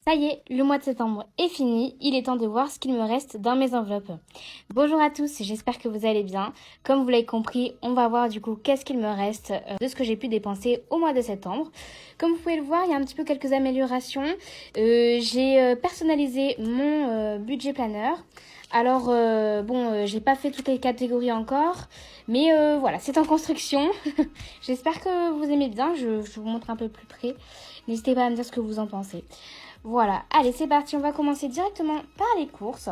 Ça y est, le mois de septembre est fini, il est temps de voir ce qu'il me reste dans mes enveloppes. Bonjour à tous, j'espère que vous allez bien. Comme vous l'avez compris, on va voir du coup qu'est-ce qu'il me reste de ce que j'ai pu dépenser au mois de septembre. Comme vous pouvez le voir, il y a un petit peu quelques améliorations. J'ai personnalisé mon budget planeur. Alors, j'ai pas fait toutes les catégories encore, mais voilà, c'est en construction. J'espère que vous aimez bien, je vous montre un peu plus près. N'hésitez pas à me dire ce que vous en pensez. Voilà, allez c'est parti, on va commencer directement par les courses.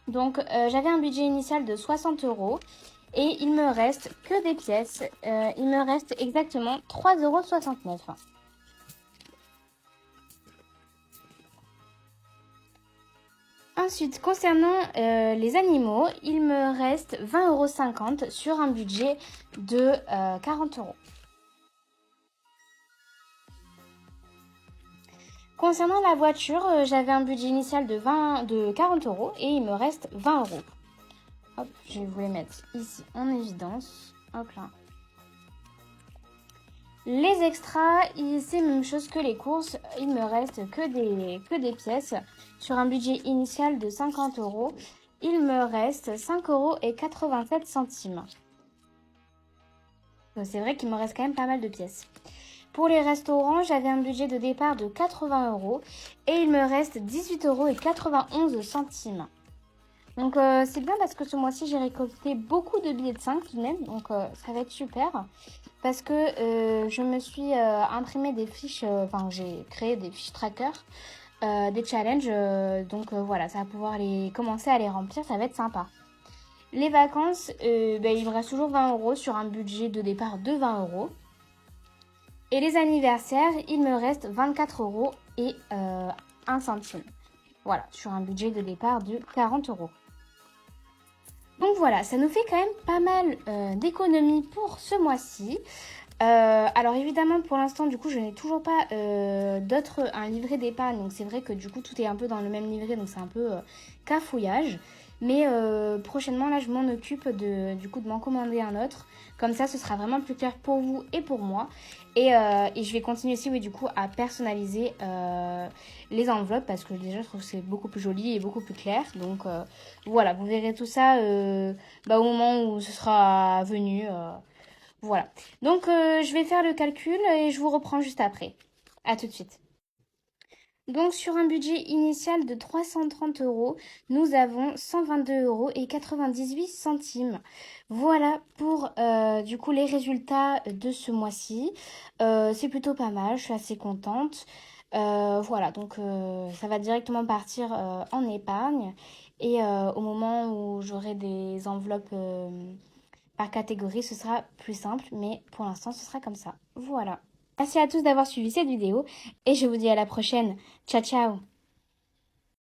Donc j'avais un budget initial de 60 € et il me reste que des pièces. Il me reste exactement 3,69 €. Ensuite, concernant les animaux, il me reste 20,50 € sur un budget de 40 €. Concernant la voiture, j'avais un budget initial de 40 € et il me reste 20 €. Hop, je vais vous les mettre ici en évidence. Hop là. Les extras, c'est la même chose que les courses. Il me reste que des pièces. Sur un budget initial de 50 €, il me reste 5,87 €. Donc c'est vrai qu'il me reste quand même pas mal de pièces. Pour les restaurants, j'avais un budget de départ de 80 € et il me reste 18,91 €. Donc c'est bien parce que ce mois-ci, j'ai récolté beaucoup de billets de 5 tout de même. Donc ça va être super. Parce que je me suis imprimé des fiches, j'ai créé des fiches tracker, des challenges. Voilà, ça va pouvoir commencer à les remplir, ça va être sympa. Les vacances, il me reste toujours 20 € sur un budget de départ de 20 €. Et les anniversaires, il me reste 24 € et 1 centime. Voilà, sur un budget de départ de 40 €. Donc voilà, ça nous fait quand même pas mal d'économies pour ce mois-ci. Alors évidemment, pour l'instant, du coup, je n'ai toujours pas un livret d'épargne. Donc c'est vrai que du coup, tout est un peu dans le même livret. Donc c'est un peu cafouillage. Mais prochainement, là, je m'en occupe de m'en commander un autre. Comme ça, ce sera vraiment plus clair pour vous et pour moi. Et je vais continuer aussi, oui, du coup, à personnaliser les enveloppes. Parce que déjà, je trouve que c'est beaucoup plus joli et beaucoup plus clair. Donc voilà, vous verrez tout ça au moment où ce sera venu. Voilà. Donc, je vais faire le calcul et je vous reprends juste après. À tout de suite. Donc, sur un budget initial de 330 €, nous avons 122,98 €. Voilà pour, du coup, les résultats de ce mois-ci. C'est plutôt pas mal, je suis assez contente. Voilà, donc ça va directement partir en épargne. Et au moment où j'aurai des enveloppes par catégorie, ce sera plus simple, mais pour l'instant, ce sera comme ça. Voilà. Merci à tous d'avoir suivi cette vidéo et je vous dis à la prochaine. Ciao, ciao!